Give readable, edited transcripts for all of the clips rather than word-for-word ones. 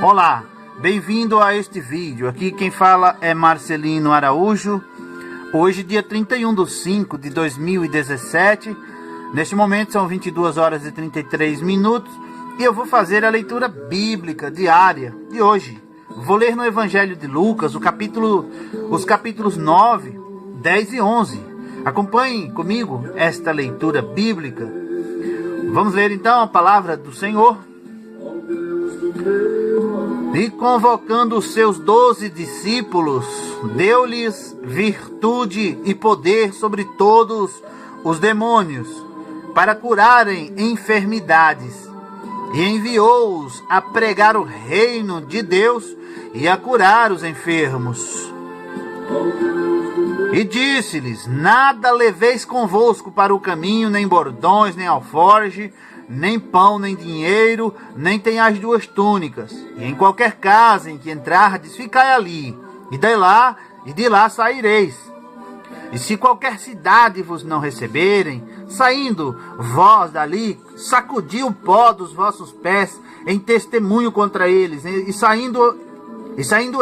Olá, bem-vindo a este vídeo. Aqui quem fala é Marcelino Araújo. Hoje, dia 31/5/2017. Neste momento são 22 horas e 33 minutos e eu vou fazer a leitura bíblica diária de hoje. Vou ler no Evangelho de Lucas os capítulos 9, 10 e 11. Acompanhe comigo esta leitura bíblica. Vamos ler então a palavra do Senhor. E convocando os seus 12 discípulos, deu-lhes virtude e poder sobre todos os demônios, para curarem enfermidades, e enviou-os a pregar o reino de Deus e a curar os enfermos. E disse-lhes: nada leveis convosco para o caminho, nem bordões, nem alforge, nem pão, nem dinheiro, nem tenhais 2 túnicas. E em qualquer casa em que entrardes, ficai ali, e de lá saireis. E se qualquer cidade vos não receberem, saindo vós dali, sacudi o pó dos vossos pés em testemunho contra eles. E saindo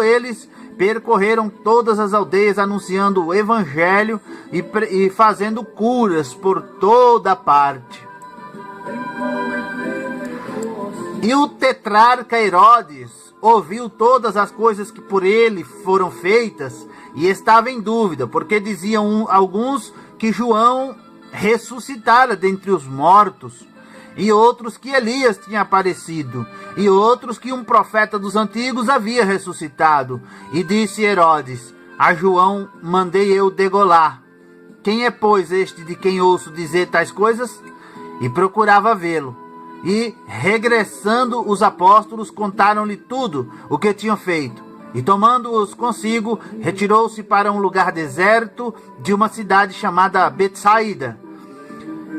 eles, percorreram todas as aldeias, anunciando o evangelho e fazendo curas por toda a parte. E o tetrarca Herodes ouviu todas as coisas que por ele foram feitas e estava em dúvida, porque diziam alguns que João ressuscitara dentre os mortos, e outros que Elias tinha aparecido, e outros que um profeta dos antigos havia ressuscitado. E disse Herodes: a João mandei eu degolar. Quem é, pois, este de quem ouço dizer tais coisas? E procurava vê-lo. E, regressando os apóstolos, contaram-lhe tudo o que tinham feito. E, tomando-os consigo, retirou-se para um lugar deserto de uma cidade chamada Betsaida.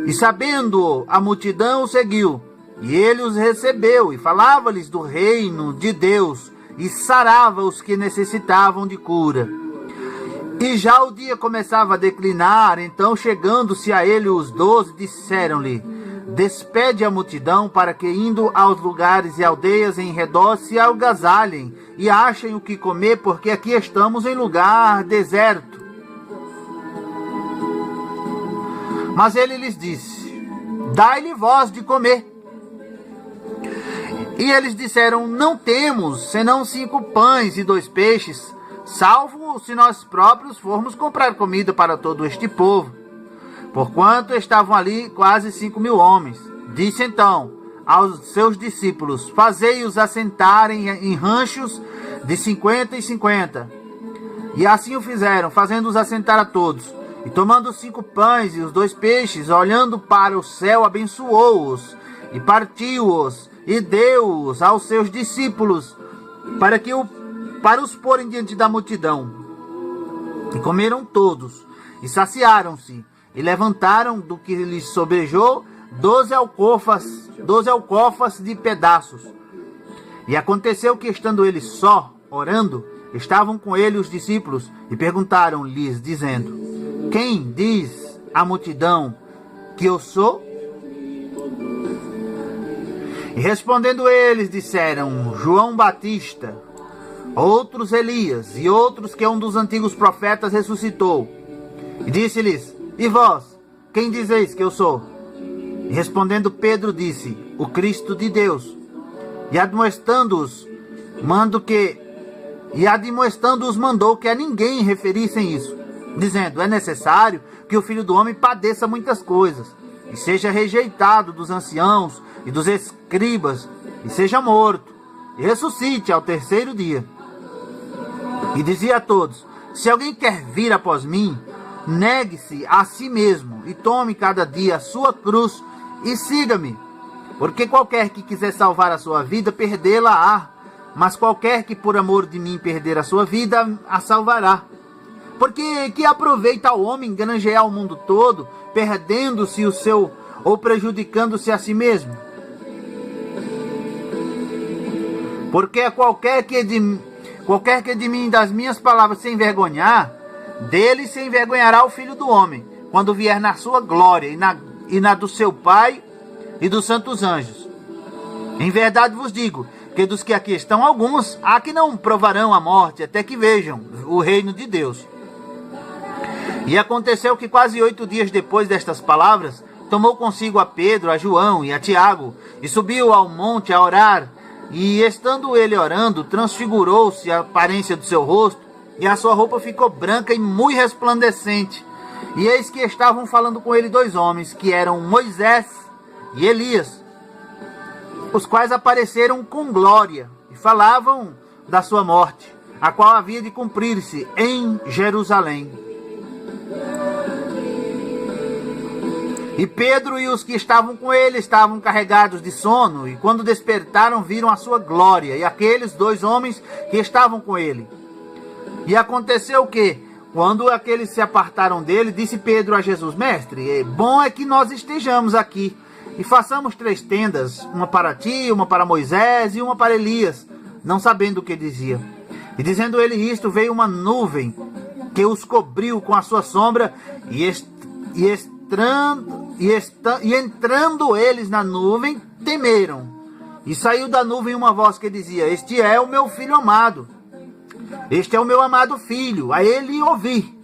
E, sabendo-o, a multidão o seguiu. E ele os recebeu e falava-lhes do reino de Deus e sarava os que necessitavam de cura. E já o dia começava a declinar, então, chegando-se a ele os 12, disseram-lhe: despede a multidão para que, indo aos lugares e aldeias em redor, se agasalhem e achem o que comer, porque aqui estamos em lugar deserto. Mas ele lhes disse: dai-lhe vós de comer. E eles disseram: não temos, senão 5 pães e 2 peixes, salvo se nós próprios formos comprar comida para todo este povo. Porquanto estavam ali quase 5.000 homens. Disse então aos seus discípulos: fazei-os assentarem em ranchos de 50 e 50. E assim o fizeram, fazendo-os assentar a todos. E tomando os 5 pães e os 2 peixes, olhando para o céu, abençoou-os e partiu-os e deu-os aos seus discípulos para os porem diante da multidão. E comeram todos e saciaram-se. E levantaram do que lhes sobrejou 12 alcofas de pedaços. E aconteceu que, estando ele só, orando, estavam com ele os discípulos, e perguntaram-lhes, dizendo: quem diz a multidão que eu sou? E respondendo eles, disseram: João Batista, outros Elias, e outros que um dos antigos profetas ressuscitou. E disse-lhes: e vós, quem dizeis que eu sou? E respondendo Pedro disse: o Cristo de Deus. E admoestando-os mandou que a ninguém referissem isso, dizendo: é necessário que o Filho do Homem padeça muitas coisas, e seja rejeitado dos anciãos e dos escribas, e seja morto, e ressuscite ao 3º dia. E dizia a todos: se alguém quer vir após mim, negue-se a si mesmo e tome cada dia a sua cruz e siga-me. Porque qualquer que quiser salvar a sua vida, perdê-la-á. Mas qualquer que por amor de mim perder a sua vida, a salvará. Porque que aproveita ao homem granjear o mundo todo, perdendo-se o seu ou prejudicando-se a si mesmo? Porque qualquer que de mim das minhas palavras se envergonhar, dele se envergonhará o Filho do Homem, quando vier na sua glória e na do seu Pai e dos santos anjos. Em verdade vos digo porque dos que aqui estão, alguns há que não provarão a morte, até que vejam o reino de Deus. E aconteceu que quase 8 dias depois destas palavras, tomou consigo a Pedro, a João e a Tiago, e subiu ao monte a orar. E estando ele orando, transfigurou-se a aparência do seu rosto, e a sua roupa ficou branca e muito resplandecente. E eis que estavam falando com ele 2 homens, que eram Moisés e Elias, os quais apareceram com glória, e falavam da sua morte, a qual havia de cumprir-se em Jerusalém. E Pedro e os que estavam com ele estavam carregados de sono, e quando despertaram viram a sua glória, e aqueles 2 homens que estavam com ele. E aconteceu que, quando aqueles se apartaram dele, disse Pedro a Jesus: Mestre, bom é que nós estejamos aqui, e façamos 3 tendas, uma para ti, uma para Moisés e uma para Elias, não sabendo o que dizia. E dizendo ele isto, veio uma nuvem que os cobriu com a sua sombra, entrando eles na nuvem, temeram. E saiu da nuvem uma voz que dizia: Este é o meu filho amado, este é o meu amado filho, a ele ouvi.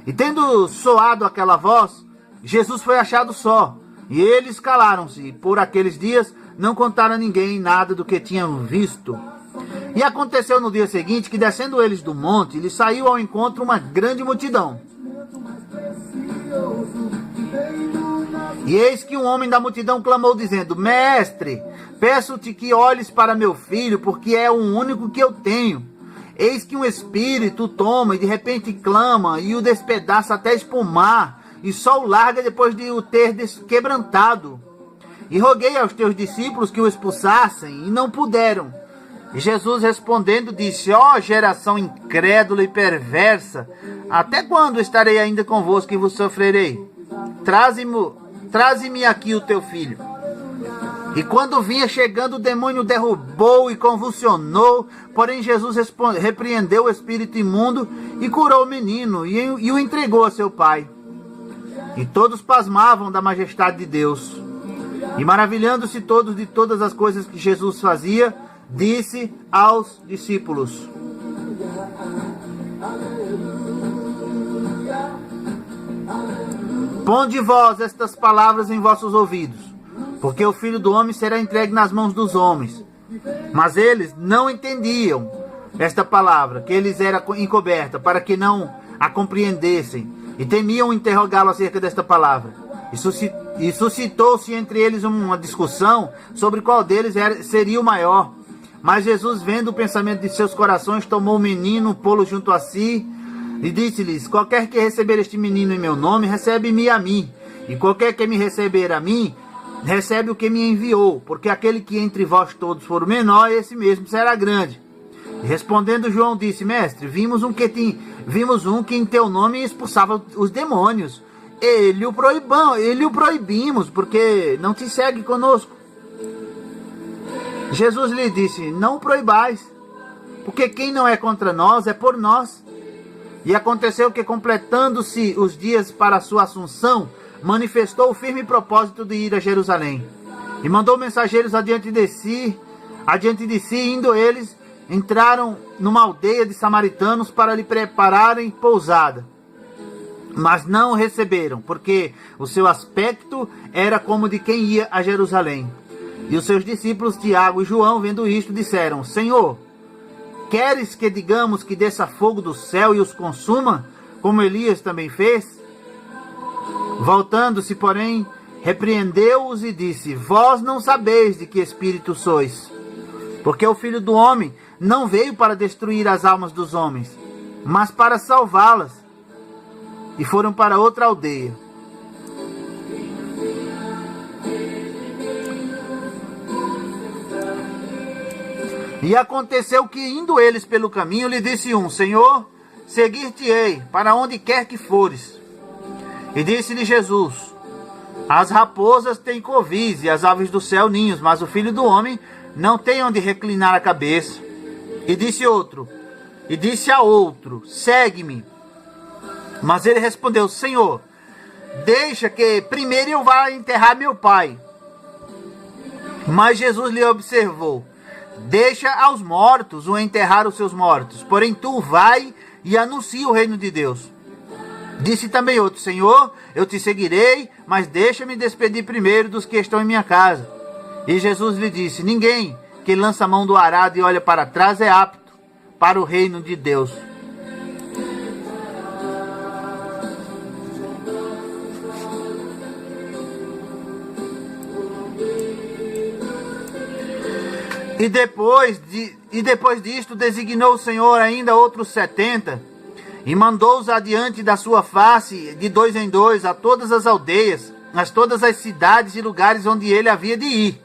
E tendo soado aquela voz, Jesus foi achado só, e eles calaram-se, e por aqueles dias não contaram a ninguém nada do que tinham visto. E aconteceu no dia seguinte que, descendo eles do monte, lhes saiu ao encontro uma grande multidão. E eis que um homem da multidão clamou, dizendo: Mestre, peço-te que olhes para meu filho, porque é o único que eu tenho. Eis que um espírito o toma, e de repente clama, e o despedaça até espumar, e só o larga depois de o ter quebrantado. E roguei aos teus discípulos que o expulsassem, e não puderam. E Jesus respondendo disse: Ó geração incrédula e perversa, até quando estarei ainda convosco e vos sofrerei? Traze-me aqui o teu filho. E quando vinha chegando, o demônio derrubou e convulsionou, porém Jesus repreendeu o espírito imundo e curou o menino e o entregou a seu pai. E todos pasmavam da majestade de Deus. E maravilhando-se todos de todas as coisas que Jesus fazia, disse aos discípulos: Ponde vós estas palavras em vossos ouvidos, porque o Filho do Homem será entregue nas mãos dos homens. Mas eles não entendiam esta palavra, que lhes era encoberta, para que não a compreendessem, e temiam interrogá-lo acerca desta palavra. E suscitou-se entre eles uma discussão sobre qual deles seria o maior. Mas Jesus, vendo o pensamento de seus corações, tomou o menino, pô-lo junto a si, e disse-lhes: Qualquer que receber este menino em meu nome, recebe-me a mim. E qualquer que me receber a mim, recebe o que me enviou. Porque aquele que entre vós todos for o menor, esse mesmo será grande. E respondendo João disse: Mestre, vimos um que em teu nome expulsava os demônios. Ele o proibimos, porque não te segue conosco. Jesus lhe disse: Não o proibais, porque quem não é contra nós é por nós. E aconteceu que, completando-se os dias para a sua assunção, manifestou o firme propósito de ir a Jerusalém. E mandou mensageiros adiante de si, indo eles, entraram numa aldeia de samaritanos para lhe prepararem pousada. Mas não o receberam, porque o seu aspecto era como de quem ia a Jerusalém. E os seus discípulos Tiago e João, vendo isto, disseram: Senhor, queres que digamos que desça fogo do céu e os consuma, como Elias também fez? Voltando-se, porém, repreendeu-os e disse: Vós não sabeis de que espírito sois, porque o Filho do Homem não veio para destruir as almas dos homens, mas para salvá-las. E foram para outra aldeia. E aconteceu que, indo eles pelo caminho, lhe disse um: Senhor, seguir-te-ei, para onde quer que fores. E disse-lhe Jesus: As raposas têm covis e as aves do céu ninhos, mas o Filho do Homem não tem onde reclinar a cabeça. E disse a outro: Segue-me. Mas ele respondeu: Senhor, deixa que primeiro eu vá enterrar meu pai. Mas Jesus lhe observou: deixa aos mortos o enterrar os seus mortos, porém tu vai e anuncia o reino de Deus. Disse também outro: Senhor, eu te seguirei, mas deixa-me despedir primeiro dos que estão em minha casa. E Jesus lhe disse: ninguém que lança a mão do arado e olha para trás é apto para o reino de Deus. E depois disto designou o Senhor ainda outros 70, e mandou-os adiante da sua face, de 2 em 2, a todas as aldeias, a todas as cidades e lugares onde ele havia de ir.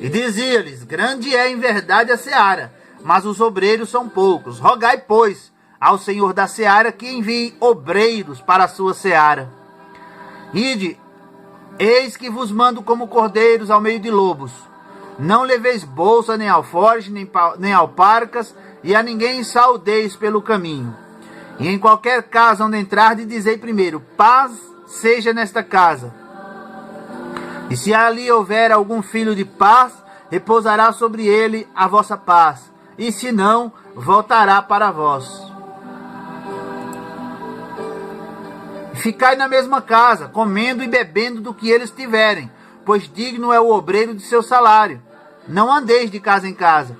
E dizia-lhes: grande é em verdade a seara, mas os obreiros são poucos. Rogai, pois, ao Senhor da seara que envie obreiros para a sua seara. Ide, eis que vos mando como cordeiros ao meio de lobos. Não leveis bolsa, nem alforje, nem alparcas, e a ninguém saudeis pelo caminho. E em qualquer casa onde entrardes, dizei primeiro: paz seja nesta casa. E se ali houver algum filho de paz, repousará sobre ele a vossa paz, e se não, voltará para vós. Ficai na mesma casa, comendo e bebendo do que eles tiverem, pois digno é o obreiro de seu salário. Não andeis de casa em casa.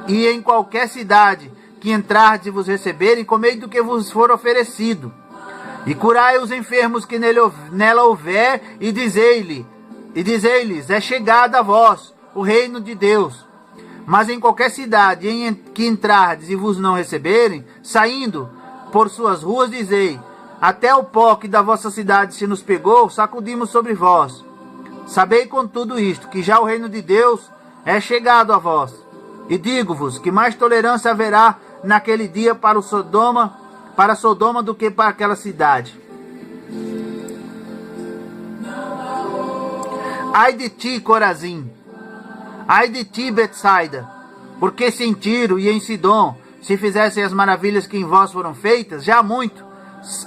E em qualquer cidade que entrardes e vos receberem, comei do que vos for oferecido. E curai os enfermos que nela houver, e dizei-lhes: é chegada a vós o reino de Deus. Mas em qualquer cidade em que entrardes e vos não receberem, saindo por suas ruas, dizei: até o pó que da vossa cidade se nos pegou, sacudimos sobre vós. Sabei com tudo isto, que já o reino de Deus é chegado a vós. E digo-vos que mais tolerância haverá naquele dia para Sodoma do que para aquela cidade. Ai de ti, Corazim! Ai de ti, Betsaida! Porque se em Tiro e em Sidom se fizessem as maravilhas que em vós foram feitas, já muito,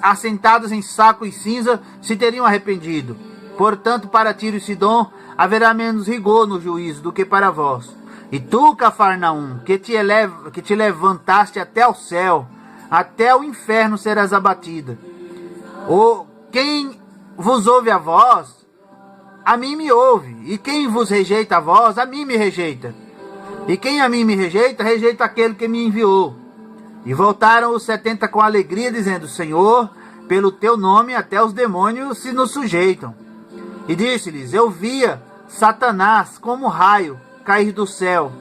assentados em saco e cinza, se teriam arrependido. Portanto, para Tiro e Sidom haverá menos rigor no juízo do que para vós. E tu, Cafarnaum, que te levantaste até o céu, até o inferno serás abatida. Quem vos ouve a vós, a mim me ouve. E quem vos rejeita a vós, a mim me rejeita. E quem a mim me rejeita, rejeita aquele que me enviou. E voltaram os 70 com alegria, dizendo: Senhor, pelo teu nome até os demônios se nos sujeitam. E disse-lhes: eu via Satanás como raio cair do céu.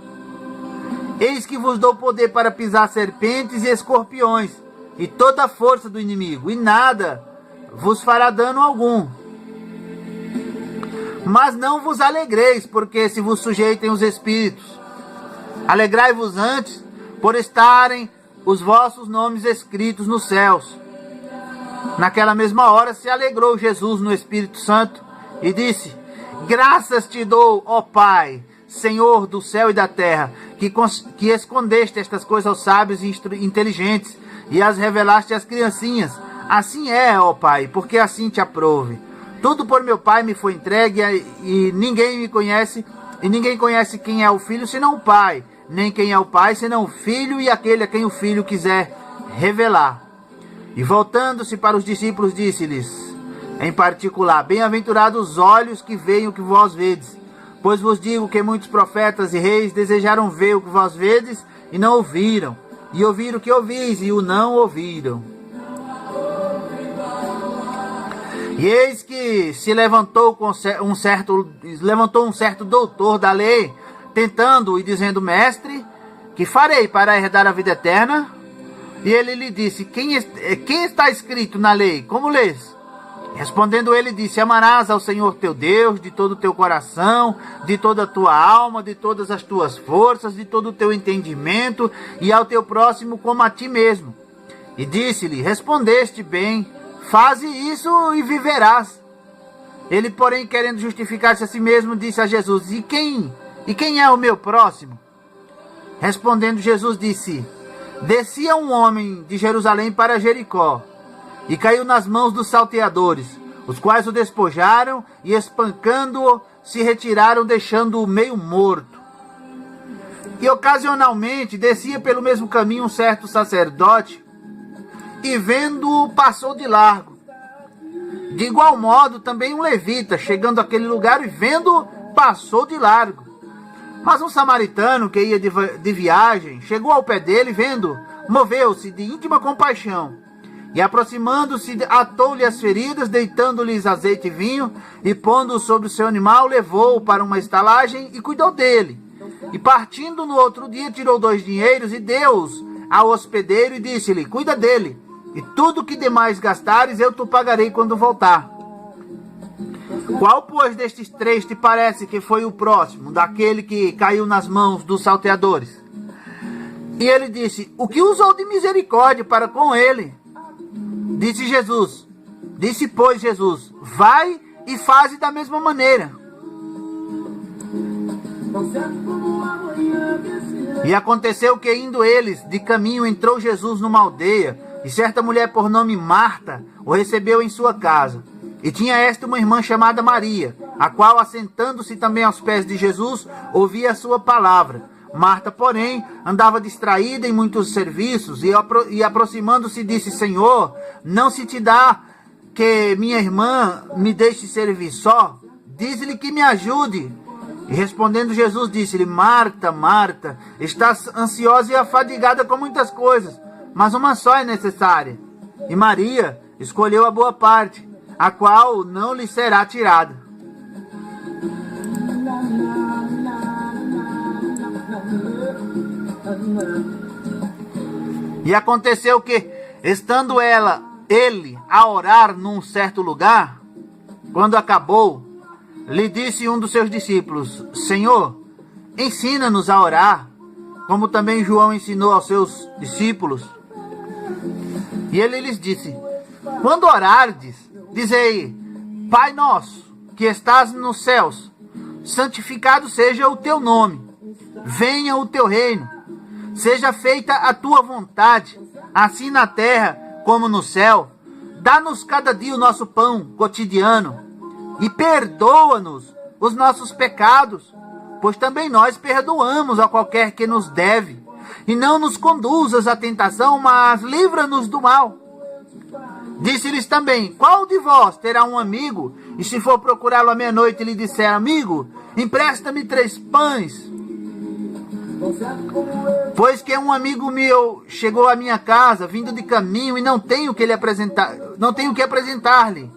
Eis que vos dou poder para pisar serpentes e escorpiões, e toda a força do inimigo, e nada vos fará dano algum. Mas não vos alegreis, porque se vos sujeitem os espíritos. Alegrai-vos antes, por estarem os vossos nomes escritos nos céus. Naquela mesma hora se alegrou Jesus no Espírito Santo, e disse: graças te dou, ó Pai, Senhor do céu e da terra, que escondeste estas coisas aos sábios e inteligentes, e as revelaste às criancinhas. Assim é, ó Pai, porque assim te aprouve. Tudo por meu Pai me foi entregue, e ninguém me conhece, e ninguém conhece quem é o Filho, senão o Pai, nem quem é o Pai, senão o Filho, e aquele a quem o Filho quiser revelar. E voltando-se para os discípulos, disse-lhes em particular: bem-aventurados os olhos que veem o que vós vedes, pois vos digo que muitos profetas e reis desejaram ver o que vós vedes e não ouviram, e ouvir o que ouvis e o não ouviram. E eis que se levantou um certo doutor da lei, tentando e dizendo: mestre, que farei para herdar a vida eterna? E ele lhe disse: quem está escrito na lei? Como lês? Respondendo ele, disse: amarás ao Senhor teu Deus de todo o teu coração, de toda a tua alma, de todas as tuas forças, de todo o teu entendimento, e ao teu próximo como a ti mesmo. E disse-lhe: respondeste bem, faze isso e viverás. Ele, porém, querendo justificar-se a si mesmo, disse a Jesus: E quem é o meu próximo? Respondendo Jesus, disse: descia um homem de Jerusalém para Jericó, e caiu nas mãos dos salteadores, os quais o despojaram e, espancando-o, se retiraram, deixando-o meio morto. E ocasionalmente descia pelo mesmo caminho um certo sacerdote, e vendo-o passou de largo. De igual modo também um levita, chegando àquele lugar e vendo-o, passou de largo. Mas um samaritano que ia de viagem, chegou ao pé dele, vendo, moveu-se de íntima compaixão, e aproximando-se, atou-lhe as feridas, deitando-lhes azeite e vinho, e pondo-o sobre o seu animal, levou-o para uma estalagem e cuidou dele. E partindo no outro dia, tirou 2 dinheiros e deu-os ao hospedeiro e disse-lhe, cuida dele, e tudo que demais gastares eu te pagarei quando voltar. Qual, pois, destes 3 te parece que foi o próximo, daquele que caiu nas mãos dos salteadores? E ele disse, o que usou de misericórdia para com ele? Disse, pois, Jesus, vai e faze da mesma maneira. E aconteceu que, indo eles de caminho, entrou Jesus numa aldeia, e certa mulher por nome Marta o recebeu em sua casa. E tinha esta uma irmã chamada Maria, a qual, assentando-se também aos pés de Jesus, ouvia a sua palavra. Marta, porém, andava distraída em muitos serviços, e aproximando-se disse, Senhor, não se te dá que minha irmã me deixe servir só? Diz-lhe que me ajude. E respondendo Jesus, disse-lhe, Marta, Marta, estás ansiosa e afadigada com muitas coisas, mas uma só é necessária. E Maria escolheu a boa parte, a qual não lhe será tirada. E aconteceu que, estando ele a orar num certo lugar, quando acabou, lhe disse um dos seus discípulos, Senhor, ensina-nos a orar, como também João ensinou aos seus discípulos. E ele lhes disse, quando orardes, dizei, Pai nosso, que estás nos céus, santificado seja o teu nome, venha o teu reino, seja feita a tua vontade, assim na terra como no céu. Dá-nos cada dia o nosso pão cotidiano, e perdoa-nos os nossos pecados, pois também nós perdoamos a qualquer que nos deve. E não nos conduzas à tentação, mas livra-nos do mal. Disse-lhes também, qual de vós terá um amigo, e se for procurá-lo à meia-noite lhe disser, amigo, empresta-me 3 pães? Pois que um amigo meu chegou à minha casa, vindo de caminho, e não tenho que apresentar-lhe.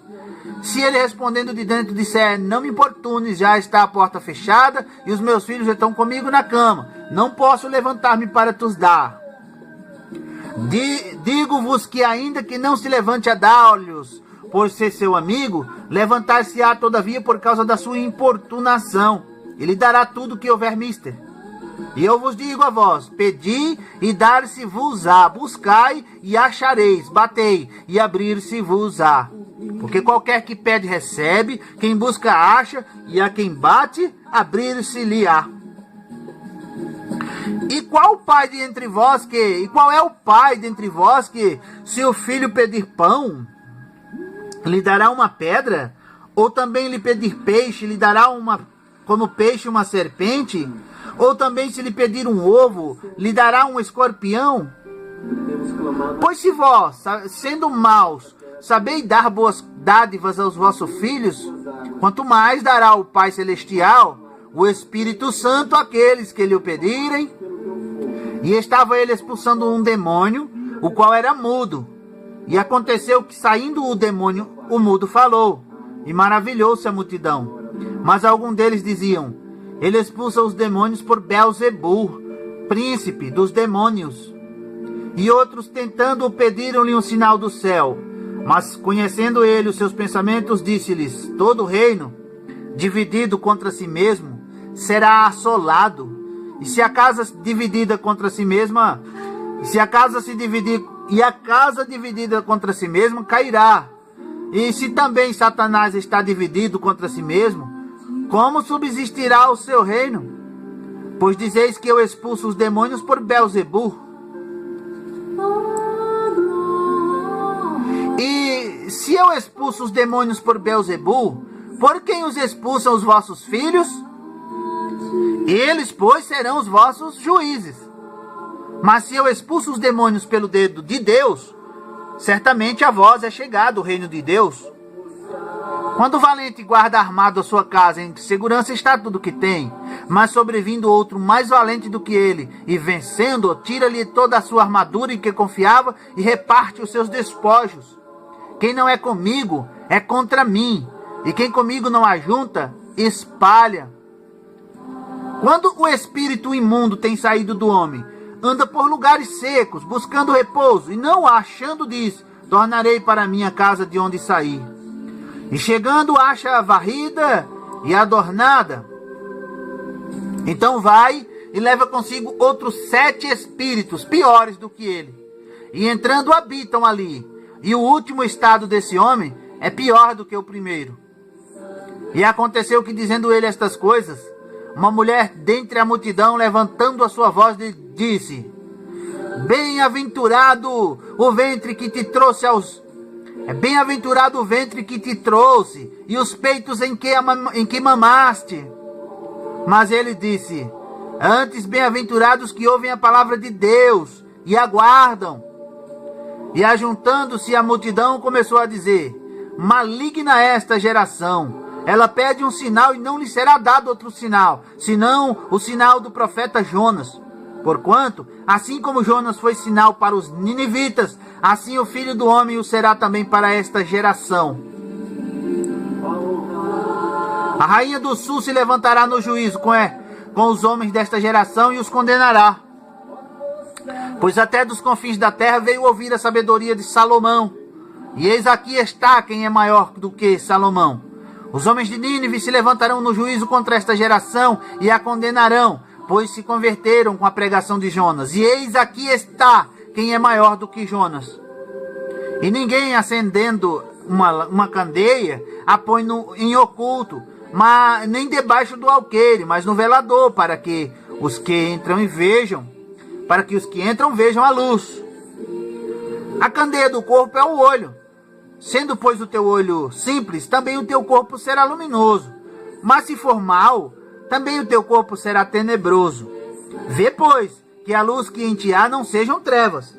Se ele respondendo de dentro disser, não me importunes, já está a porta fechada, e os meus filhos estão comigo na cama, não posso levantar-me para te os dar. Digo-vos que ainda que não se levante a dar-lhes, por ser seu amigo, levantar-se-á todavia por causa da sua importunação, e lhe dará tudo o que houver mister. E eu vos digo a vós, pedi e dar-se-vos-á, buscai e achareis, batei e abrir-se-vos-á. Porque qualquer que pede recebe, quem busca acha, e a quem bate, abrir-se-lhe-á. E qual é o pai dentre vós que, se o filho pedir pão, lhe dará uma pedra? Ou também lhe pedir peixe, lhe dará como peixe uma serpente? Ou também se lhe pedir um ovo, lhe dará um escorpião? Pois se vós, sendo maus, sabeis dar boas dádivas aos vossos filhos, quanto mais dará o Pai Celestial, o Espírito Santo, àqueles que lhe o pedirem. E estava ele expulsando um demônio, o qual era mudo. E aconteceu que, saindo o demônio, o mudo falou, e maravilhou-se a multidão. Mas alguns deles diziam, ele expulsa os demônios por Beelzebul, príncipe dos demônios. E outros, tentando-o, pediram-lhe um sinal do céu. Mas, conhecendo ele os seus pensamentos, disse-lhes, todo reino, dividido contra si mesmo, será assolado. E se a casa dividida contra si mesma, a casa dividida contra si mesma cairá. E se também Satanás está dividido contra si mesmo, como subsistirá o seu reino? Pois dizeis que eu expulso os demônios por Beelzebul. E se eu expulso os demônios por Beelzebul, por quem os expulsam os vossos filhos? Eles, pois, serão os vossos juízes. Mas se eu expulso os demônios pelo dedo de Deus, certamente a vós é chegado o reino de Deus. Quando o valente guarda armado a sua casa, em segurança está tudo que tem. Mas sobrevindo outro mais valente do que ele, e vencendo-o, tira-lhe toda a sua armadura em que confiava e reparte os seus despojos. Quem não é comigo, é contra mim. E quem comigo não ajunta, espalha. Quando o espírito imundo tem saído do homem, anda por lugares secos, buscando repouso, e não achando diz, tornarei para a minha casa de onde saí. E chegando acha varrida e adornada. Então vai e leva consigo outros 7 espíritos piores do que ele. E entrando habitam ali. E o último estado desse homem é pior do que o primeiro. E aconteceu que, dizendo ele estas coisas, uma mulher dentre a multidão, levantando a sua voz, disse: Bem-aventurado o ventre que te trouxe Bem-aventurado o ventre que te trouxe, e os peitos em que mamaste. Mas ele disse: Antes, bem-aventurados que ouvem a palavra de Deus e aguardam. E ajuntando-se a multidão, começou a dizer: Maligna é esta geração. Ela pede um sinal e não lhe será dado outro sinal, senão o sinal do profeta Jonas. Porquanto, assim como Jonas foi sinal para os ninivitas, assim o Filho do Homem o será também para esta geração. A rainha do sul se levantará no juízo com os homens desta geração e os condenará. Pois até dos confins da terra veio ouvir a sabedoria de Salomão. E eis aqui está quem é maior do que Salomão. Os homens de Nínive se levantarão no juízo contra esta geração e a condenarão, pois se converteram com a pregação de Jonas. E eis aqui está quem é maior do que Jonas. E ninguém, acendendo uma candeia, a põe em oculto, mas nem debaixo do alqueire, mas no velador, para que os que entram vejam a luz. A candeia do corpo é o olho. Sendo, pois, o teu olho simples, também o teu corpo será luminoso. Mas se for mau, também o teu corpo será tenebroso. Vê, pois, que a luz que em ti há não sejam trevas.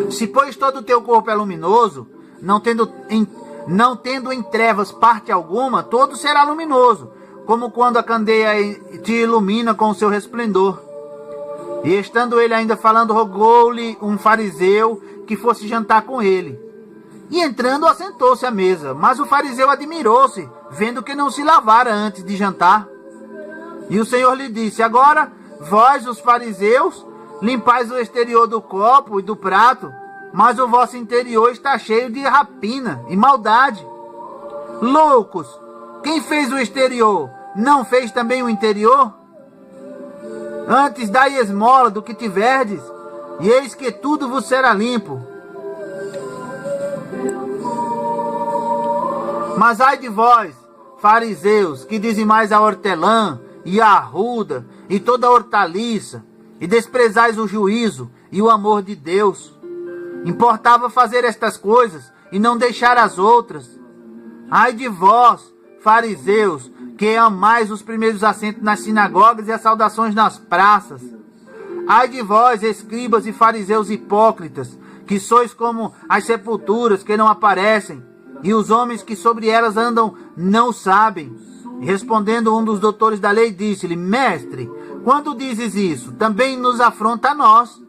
Se, pois, todo o teu corpo é luminoso, não tendo em trevas parte alguma, todo será luminoso, como quando a candeia te ilumina com o seu resplendor. E estando ele ainda falando, rogou-lhe um fariseu que fosse jantar com ele. E entrando, assentou-se à mesa. Mas o fariseu admirou-se, vendo que não se lavara antes de jantar. E o Senhor lhe disse: Agora, vós, os fariseus, limpais o exterior do copo e do prato, mas o vosso interior está cheio de rapina e maldade. Loucos! Quem fez o exterior, não fez também o interior? Antes dai esmola do que tiverdes, e eis que tudo vos será limpo. Mas ai de vós, fariseus, que dizimais a hortelã e a arruda e toda a hortaliça, e desprezais o juízo e o amor de Deus. Importava fazer estas coisas e não deixar as outras. Ai de vós, fariseus, que amais os primeiros assentos nas sinagogas e as saudações nas praças. Ai de vós, escribas e fariseus hipócritas, que sois como as sepulturas que não aparecem, e os homens que sobre elas andam não sabem. E respondendo um dos doutores da lei, disse-lhe: Mestre, quando dizes isso, também nos afronta a nós.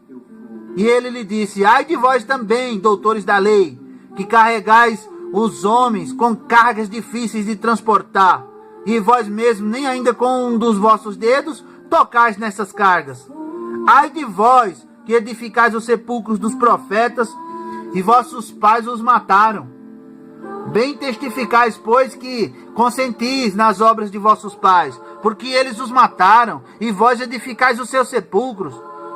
E ele lhe disse: Ai de vós também, doutores da lei, que carregais os homens com cargas difíceis de transportar, e vós mesmos nem ainda com um dos vossos dedos tocais nessas cargas. Ai de vós, que edificais os sepulcros dos profetas, e vossos pais os mataram. Bem testificais, pois, que consentis nas obras de vossos pais, porque eles os mataram, e vós edificais os seus sepulcros.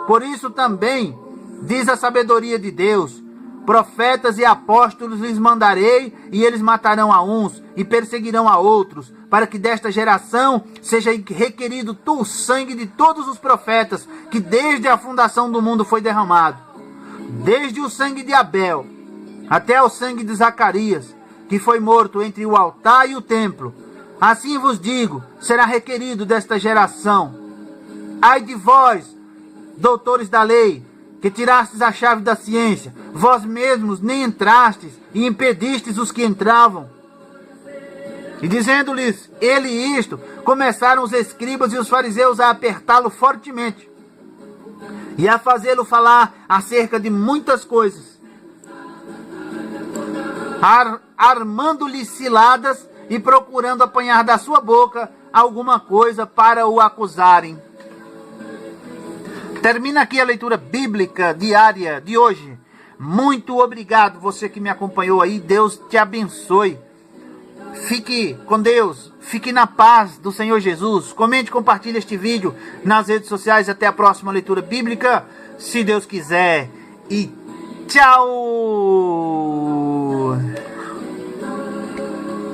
Por isso também, diz a sabedoria de Deus: profetas e apóstolos lhes mandarei, e eles matarão a uns e perseguirão a outros, para que desta geração seja requerido o sangue de todos os profetas, que desde a fundação do mundo foi derramado, desde o sangue de Abel até o sangue de Zacarias, que foi morto entre o altar e o templo. Assim vos digo, será requerido desta geração. Ai de vós, doutores da lei, que tirastes a chave da ciência, vós mesmos nem entrastes e impedistes os que entravam. E dizendo-lhes ele isto, começaram os escribas e os fariseus a apertá-lo fortemente e a fazê-lo falar acerca de muitas coisas, armando-lhe ciladas e procurando apanhar da sua boca alguma coisa para o acusarem. Termina aqui a leitura bíblica diária de hoje. Muito obrigado você que me acompanhou aí. Deus te abençoe. Fique com Deus. Fique na paz do Senhor Jesus. Comente e compartilhe este vídeo nas redes sociais. Até a próxima leitura bíblica, se Deus quiser. E tchau!